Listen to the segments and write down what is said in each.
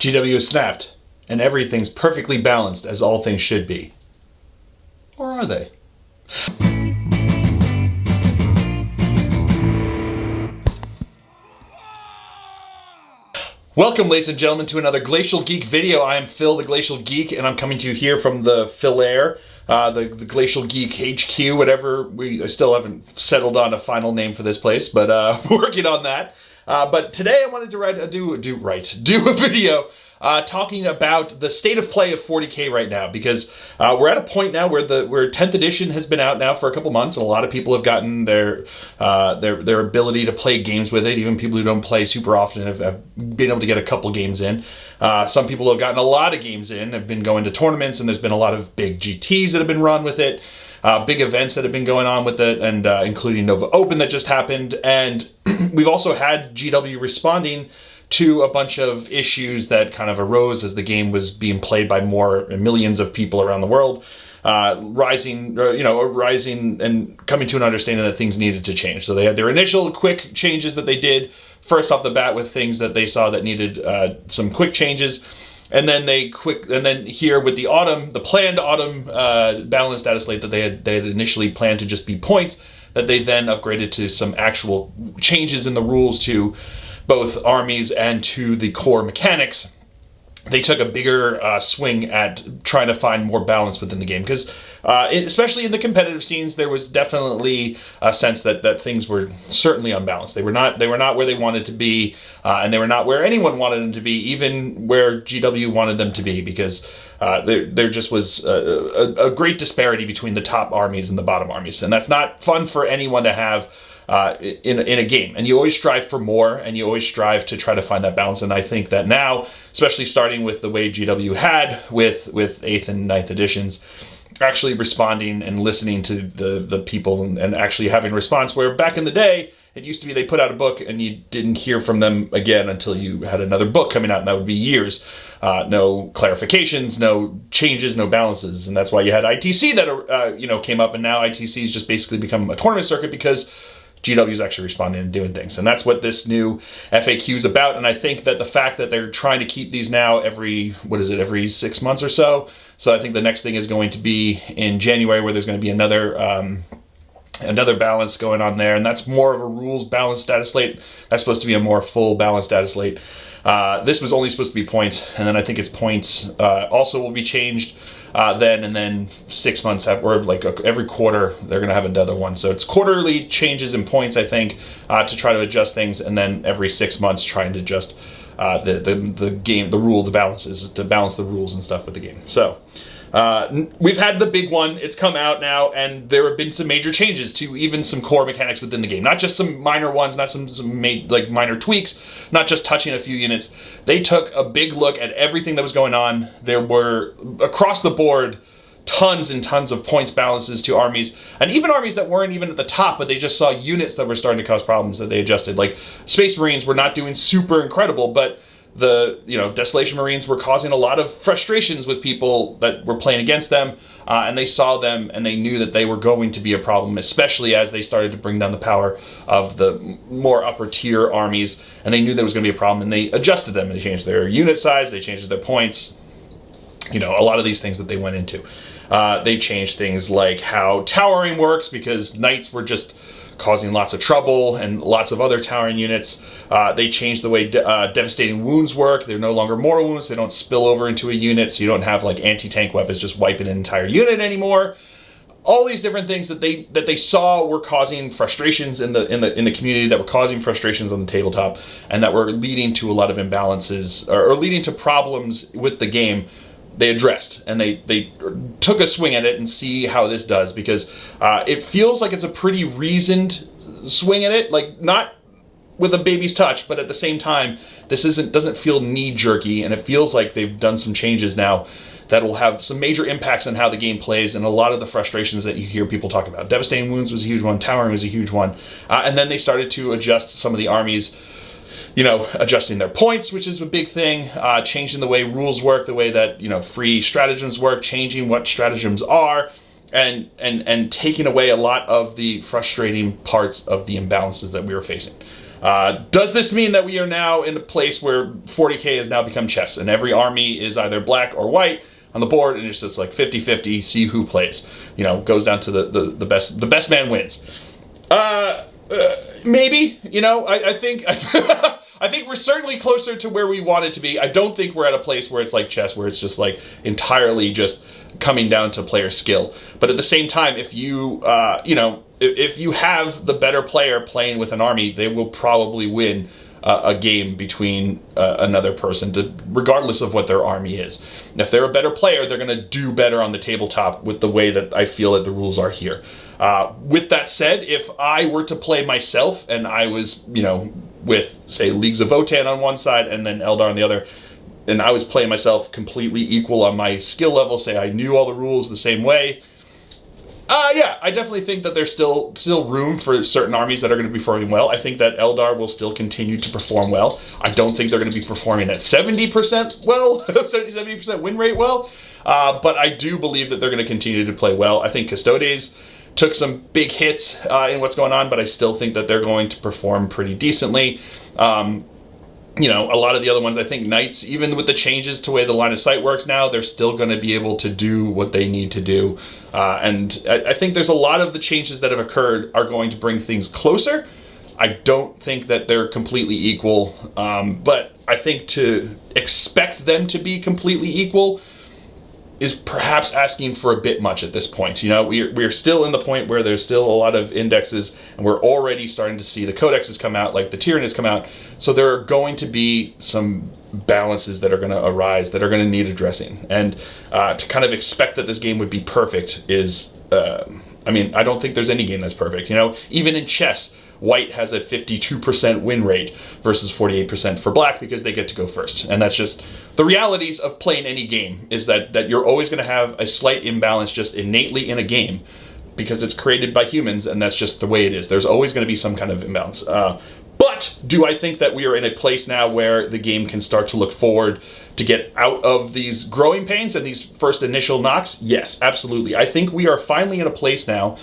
GW is snapped, and everything's perfectly balanced as all things should be. Or are they? Welcome, ladies and gentlemen, to another Glacial Geek video. I am Phil, the Glacial Geek, and I'm coming to you here from the Phil Air, the Glacial Geek HQ, whatever. I still haven't settled on a final name for this place, but working on that. But today I wanted to do a video talking about the state of play of 40K right now, because we're at a point now where 10th edition has been out now for a couple months, and a lot of people have gotten their ability to play games with it. Even people who don't play super often have been able to get a couple games in. Some people have gotten a lot of games in, have been going to tournaments, and there's been a lot of big GTs that have been run with it. Big events that have been going on with it, and including Nova Open that just happened. And we've also had GW responding to a bunch of issues that kind of arose as the game was being played by millions of people around the world, rising and coming to an understanding that things needed to change. So they had their initial quick changes that they did first off the bat with things that they saw that needed some quick changes. And then here with the planned Autumn Balance Dataslate that they had initially planned to just be points, that they then upgraded to some actual changes in the rules to both armies and to the core mechanics. They took a bigger swing at trying to find more balance within the game, because especially in the competitive scenes, there was definitely a sense that things were certainly unbalanced. They were not where they wanted to be, and they were not where anyone wanted them to be, even where GW wanted them to be, because there just was a great disparity between the top armies and the bottom armies, and that's not fun for anyone to have in a game. And you always strive for more, and you always strive to try to find that balance. And I think that now, especially starting with the way GW had with 8th and 9th editions, actually responding and listening to the people and actually having a response, where back in the day, it used to be they put out a book and you didn't hear from them again until you had another book coming out, and that would be years. No clarifications, no changes, no balances. And that's why you had ITC that came up, and now ITC's just basically become a tournament circuit because GW is actually responding and doing things. And that's what this new FAQ is about. And I think that the fact that they're trying to keep these now every 6 months or so. So I think the next thing is going to be in January, where there's going to be another balance going on there. And that's more of a rules balance data slate. That's supposed to be a more full balance data slate. This was only supposed to be points. And then I think it's points also will be changed then, and then 6 months every quarter they're going to have another one. So it's quarterly changes in points, I think, to try to adjust things, and then every 6 months trying to adjust the game, the balances, to balance the rules and stuff with the game. So we've had the big one. It's come out now, and there have been some major changes to even some core mechanics within the game. Not just some minor ones, not some minor tweaks, not just touching a few units. They took a big look at everything that was going on. There were, across the board, tons and tons of points balances to armies, and even armies that weren't even at the top, but they just saw units that were starting to cause problems that they adjusted. Like Space Marines were not doing super incredible, but the Desolation Marines were causing a lot of frustrations with people that were playing against them, and they saw them and they knew that they were going to be a problem, especially as they started to bring down the power of the more upper tier armies, and they knew there was going to be a problem, and they adjusted them, and they changed their unit size, they changed their points, a lot of these things that they went into. They changed things like how towering works, because knights were just causing lots of trouble, and lots of other towering units. They changed the way devastating wounds work. They're no longer mortal wounds. They don't spill over into a unit, so you don't have anti-tank weapons just wiping an entire unit anymore. All these different things that they saw were causing frustrations in the community, that were causing frustrations on the tabletop, and that were leading to a lot of imbalances, or leading to problems with the game. They addressed, and they took a swing at it and see how this does, because it feels like it's a pretty reasoned swing at it, not with a baby's touch, but at the same time, this doesn't feel knee-jerky, and it feels like they've done some changes now that will have some major impacts on how the game plays, and a lot of the frustrations that you hear people talk about. Devastating Wounds was a huge one, Towering was a huge one, and then they started to adjust some of the armies, adjusting their points, which is a big thing, changing the way rules work, the way that, free stratagems work, changing what stratagems are, and taking away a lot of the frustrating parts of the imbalances that we were facing. Does this mean that we are now in a place where 40K has now become chess and every army is either black or white on the board and it's just like 50-50, see who plays? You know, goes down to the best man wins. Maybe, you know, I think I think we're certainly closer to where we want it to be. I don't think we're at a place where it's like chess, where it's just like entirely just coming down to player skill. But at the same time, if you, you know, if you have the better player playing with an army, they will probably win a game between another person, regardless of what their army is. And if they're a better player, they're going to do better on the tabletop with the way that I feel that the rules are here. With that said, if I were to play myself and I was, you know, with, say, Leagues of Votann on one side and then Eldar on the other, and I was playing myself completely equal on my skill level, say I knew all the rules the same way, yeah, I definitely think that there's still room for certain armies that are going to be performing well. I think that Eldar will still continue to perform well. I don't think they're going to be performing at 70% well, 70% win rate well, but I do believe that they're going to continue to play well. I think Custodes took some big hits in what's going on, but I still think that they're going to perform pretty decently. You know, a lot of the other ones, I think Knights, even with the changes to the way the line of sight works now, they're still going to be able to do what they need to do. And I think there's a lot of the changes that have occurred are going to bring things closer. I don't think that they're completely equal, but I think to expect them to be completely equal is perhaps asking for a bit much at this point. You know, we're still in the point where there's still a lot of indexes, and we're already starting to see the codexes come out, like the Tyranids come out. So there are going to be some balances that are going to arise that are going to need addressing. And to kind of expect that this game would be perfect is, I mean, I don't think there's any game that's perfect. You know, even in chess, white has a 52% win rate versus 48% for black because they get to go first. And that's just the realities of playing any game, is that you're always going to have a slight imbalance just innately in a game because it's created by humans, and that's just the way it is. There's always going to be some kind of imbalance. But do I think that we are in a place now where the game can start to look forward to get out of these growing pains and these first initial knocks? Yes, absolutely. I think we are finally in a place now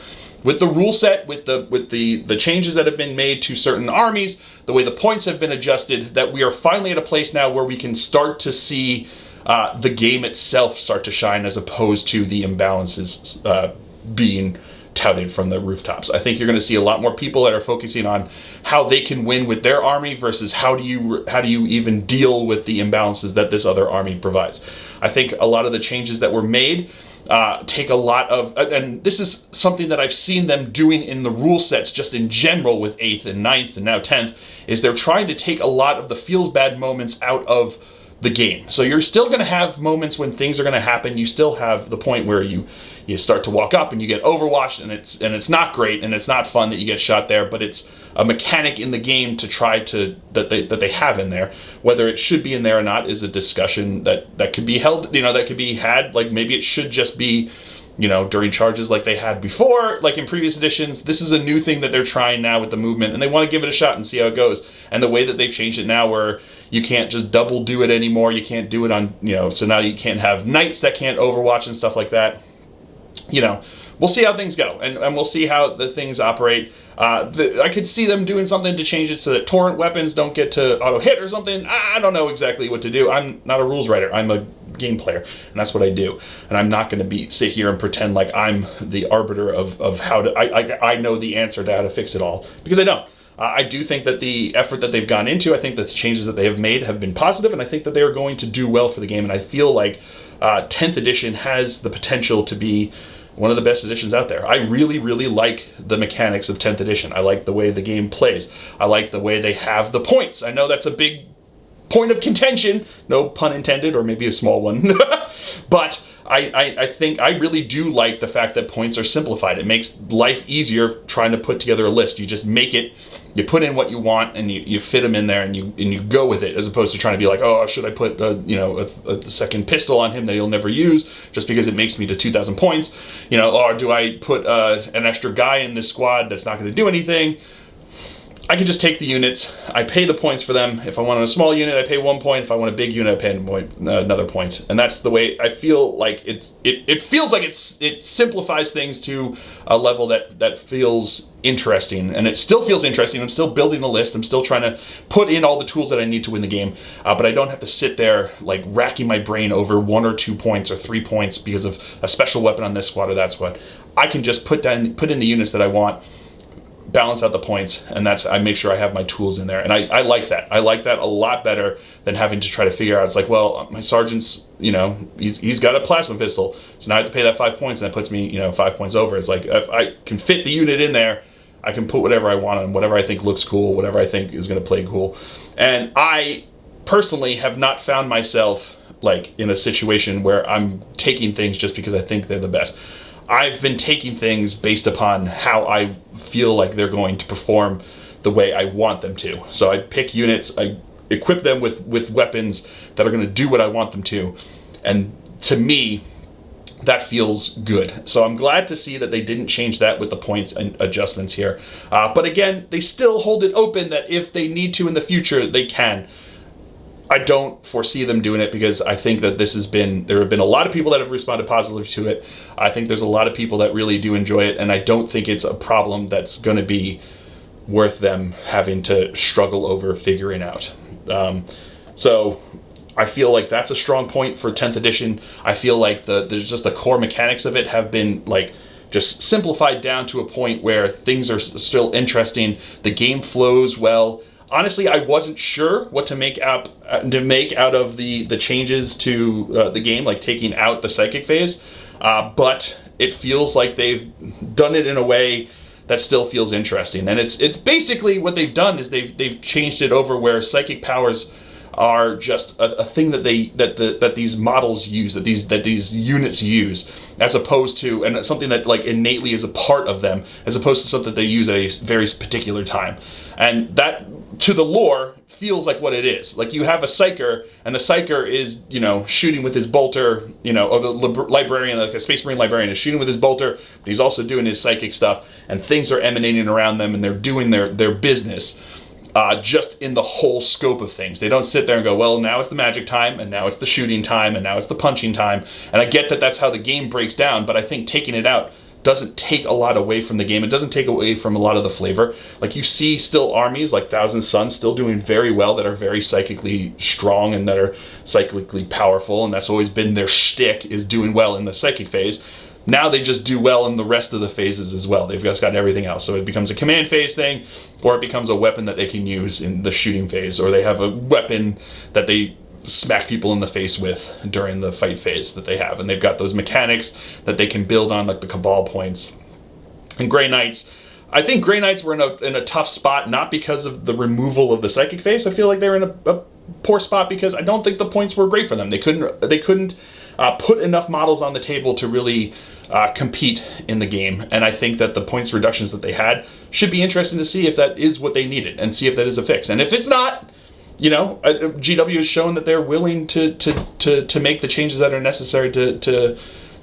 with the rule set, with the changes that have been made to certain armies, the way the points have been adjusted, that we are finally at a place now where we can start to see the game itself start to shine, as opposed to the imbalances being touted from the rooftops. I think you're going to see a lot more people that are focusing on how they can win with their army versus how do you even deal with the imbalances that this other army provides. I think a lot of the changes that were made take a lot of, and this is something that I've seen them doing in the rule sets just in general with 8th and 9th and now 10th, is they're trying to take a lot of the feels bad moments out of the game. So you're still going to have moments when things are going to happen. You still have the point where you start to walk up and you get overwatched, and it's not great and it's not fun that you get shot there, but it's a mechanic in the game to try to that they have in there. Whether it should be in there or not is a discussion that could be held, you know, that could be had. Like maybe it should just be, you know, during charges like they had before, like in previous editions. This is a new thing that they're trying now with the movement, and they want to give it a shot and see how it goes. And the way that they've changed it now, where you can't just double do it anymore, you can't do it on, you know, so now you can't have knights that can't overwatch and stuff like that. You know, we'll see how things go, and we'll see how the things operate. I could see them doing something to change it so that torrent weapons don't get to auto hit or something. I don't know exactly what to do. I'm not a rules writer. I'm a game player, and that's what I do. And I'm not going to sit here and pretend like I'm the arbiter of how to. I know the answer to how to fix it all, because I don't. I do think that the effort that they've gone into, I think that the changes that they have made have been positive, and I think that they are going to do well for the game. And I feel like 10th edition has the potential to be one of the best editions out there. I really, really like the mechanics of 10th edition. I like the way the game plays. I like the way they have the points. I know that's a big point of contention, no pun intended, or maybe a small one, but I think I really do like the fact that points are simplified. It makes life easier trying to put together a list. You just make it, you put in what you want, and you fit them in there, and you go with it, as opposed to trying to be like, oh, should I put a second pistol on him that he'll never use just because it makes me to 2,000 points, you know, or do I put an extra guy in this squad that's not going to do anything? I can just take the units, I pay the points for them. If I want a small unit, I pay 1 point. If I want a big unit, I pay another point. And that's the way I feel like it feels like it simplifies things to a level that feels interesting. And it still feels interesting. I'm still building a list. I'm still trying to put in all the tools that I need to win the game. But I don't have to sit there like racking my brain over 1 or 2 points or 3 points because of a special weapon on this squad or that squad. I can just put in the units that I want, balance out the points, and I make sure I have my tools in there. And I like that. I like that a lot better than having to try to figure out, it's like, well, my sergeant's, he's got a plasma pistol, so now I have to pay that 5 points, and that puts me, 5 points over. It's like, if I can fit the unit in there, I can put whatever I want on, whatever I think looks cool, whatever I think is going to play cool. And I personally have not found myself like in a situation where I'm taking things just because I think they're the best. I've been taking things based upon how I feel like they're going to perform the way I want them to. So I pick units, I equip them with weapons that are going to do what I want them to. And to me, that feels good. So I'm glad to see that they didn't change that with the points and adjustments here. But again, they still hold it open that if they need to in the future, they can. I don't foresee them doing it because I think that there have been a lot of people that have responded positively to it. I think there's a lot of people that really do enjoy it, and I don't think it's a problem that's going to be worth them having to struggle over figuring out. So I feel like that's a strong point for 10th edition. I feel like there's just the core mechanics of it have been like just simplified down to a point where things are still interesting. The game flows well. Honestly, I wasn't sure what to make out of the changes to the game, like taking out the psychic phase. But it feels like they've done it in a way that still feels interesting. And it's basically what they've done is they've changed it over where psychic powers are just a thing that these models use, that these units use, as opposed to, and it's something that like innately is a part of them, as opposed to something they use at a very particular time. And that, to the lore, feels like what it is. Like you have a psyker, and the psyker is, shooting with his bolter, or the librarian, like a Space Marine librarian, is shooting with his bolter, but he's also doing his psychic stuff, and things are emanating around them, and they're doing their business. Just in the whole scope of things. They don't sit there and go, well, now it's the magic time, and now it's the shooting time, and now it's the punching time. And I get that that's how the game breaks down, but I think taking it out doesn't take a lot away from the game. It doesn't take away from a lot of the flavor. Like you see still armies like Thousand Suns still doing very well, that are very psychically strong and that are psychically powerful, and that's always been their shtick, is doing well in the psychic phase. Now they just do well in the rest of the phases as well. They've just got everything else. So it becomes a command phase thing, or it becomes a weapon that they can use in the shooting phase, or they have a weapon that they smack people in the face with during the fight phase that they have. And they've got those mechanics that they can build on, like the Cabal points. And Grey Knights, I think Grey Knights were in a tough spot, not because of the removal of the psychic phase. I feel like they were in a poor spot because I don't think the points were great for them. They couldn't put enough models on the table to really compete in the game, and I think that the points reductions that they had should be interesting to see if that is what they needed, and see if that is a fix. And if it's not, GW has shown that they're willing to make the changes that are necessary to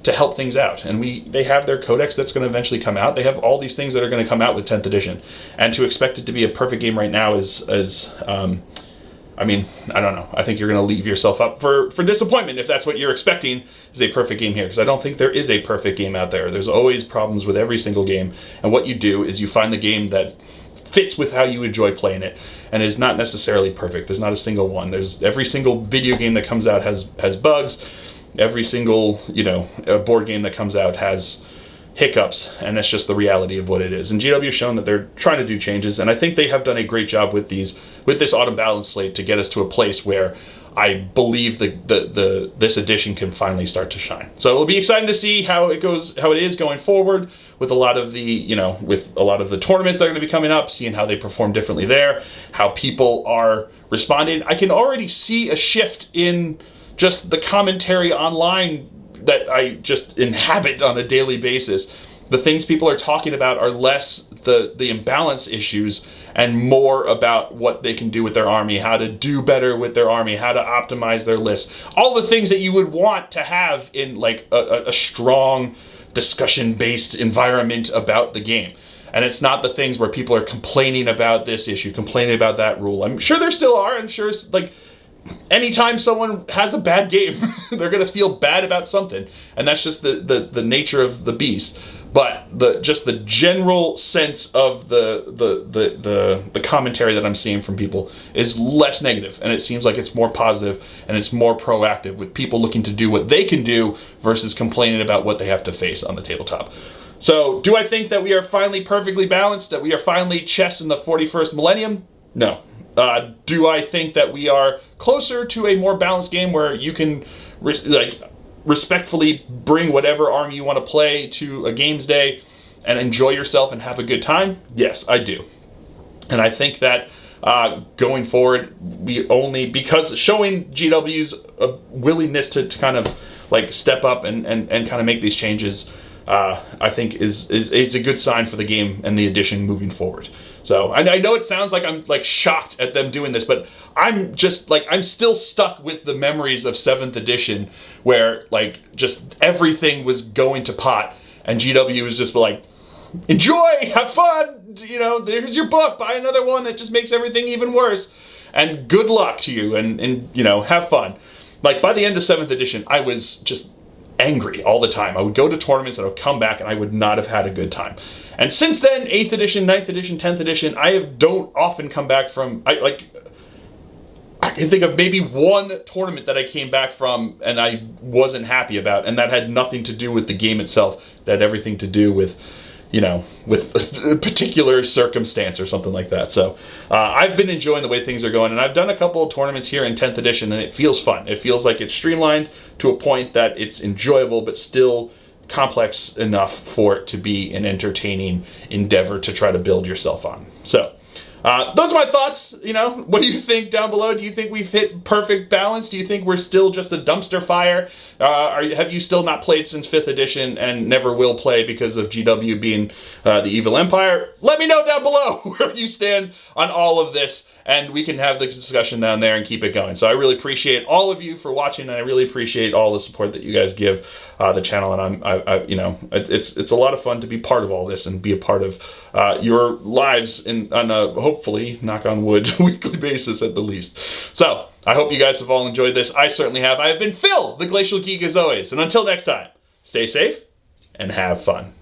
help things out. And they have their codex that's going to eventually come out. They have all these things that are going to come out with 10th edition, and to expect it to be a perfect game right now is I don't know. I think you're going to leave yourself up for disappointment if that's what you're expecting is a perfect game here, because I don't think there is a perfect game out there. There's always problems with every single game, and what you do is you find the game that fits with how you enjoy playing it, and is not necessarily perfect. There's not a single one. Every single video game that comes out has bugs. Every single board game that comes out has hiccups, and that's just the reality of what it is. And GW has shown that they're trying to do changes, and I think they have done a great job with this Autumn Balance Slate to get us to a place where I believe this edition can finally start to shine. So it'll be exciting to see how it is going forward with a lot of the tournaments that are going to be coming up, seeing how they perform differently there, how people are responding. I can already see a shift in just the commentary online that I just inhabit on a daily basis. The things people are talking about are less the imbalance issues and more about what they can do with their army, how to do better with their army, how to optimize their list. All the things that you would want to have in like a strong discussion-based environment about the game. And it's not the things where people are complaining about this issue, complaining about that rule. I'm sure there still are. I'm sure it's like anytime someone has a bad game, they're going to feel bad about something. And that's just the nature of the beast. But the general sense of the commentary that I'm seeing from people is less negative, and it seems like it's more positive and it's more proactive, with people looking to do what they can do versus complaining about what they have to face on the tabletop. So, do I think that we are finally perfectly balanced? That we are finally chess in the 41st millennium? No. Do I think that we are closer to a more balanced game where you can respectfully bring whatever army you want to play to a games day and enjoy yourself and have a good time? Yes, I do. And I think that going forward, because showing GW's willingness to kind of like step up and kind of make these changes, I think is a good sign for the game and the edition moving forward. So I know it sounds like I'm like shocked at them doing this, but I'm just like, I'm still stuck with the memories of 7th edition where like just everything was going to pot and GW was just like, enjoy, have fun, there's your book, buy another one that just makes everything even worse, and good luck to you, and have fun. Like by the end of 7th edition, I was just angry all the time. I would go to tournaments and I would come back and I would not have had a good time. And since then, 8th edition, 9th edition, 10th edition, don't often come back from, I can think of maybe one tournament that I came back from and I wasn't happy about, and that had nothing to do with the game itself. It had everything to do with, with a particular circumstance or something like that. So I've been enjoying the way things are going, and I've done a couple of tournaments here in 10th edition, and it feels fun. It feels like it's streamlined to a point that it's enjoyable, but still complex enough for it to be an entertaining endeavor to try to build yourself on. So those are my thoughts. What do you think down below? Do you think we've hit perfect balance? Do you think we're still just a dumpster fire? Have you still not played since 5th edition and never will play because of GW being the evil empire? Let me know down below where you stand on all of this, and we can have the discussion down there and keep it going. So I really appreciate all of you for watching, and I really appreciate all the support that you guys give the channel. And it's a lot of fun to be part of all this and be a part of your lives on a, hopefully, knock on wood, weekly basis at the least. So I hope you guys have all enjoyed this. I certainly have. I have been Phil, the Glacial Geek, as always. And until next time, stay safe and have fun.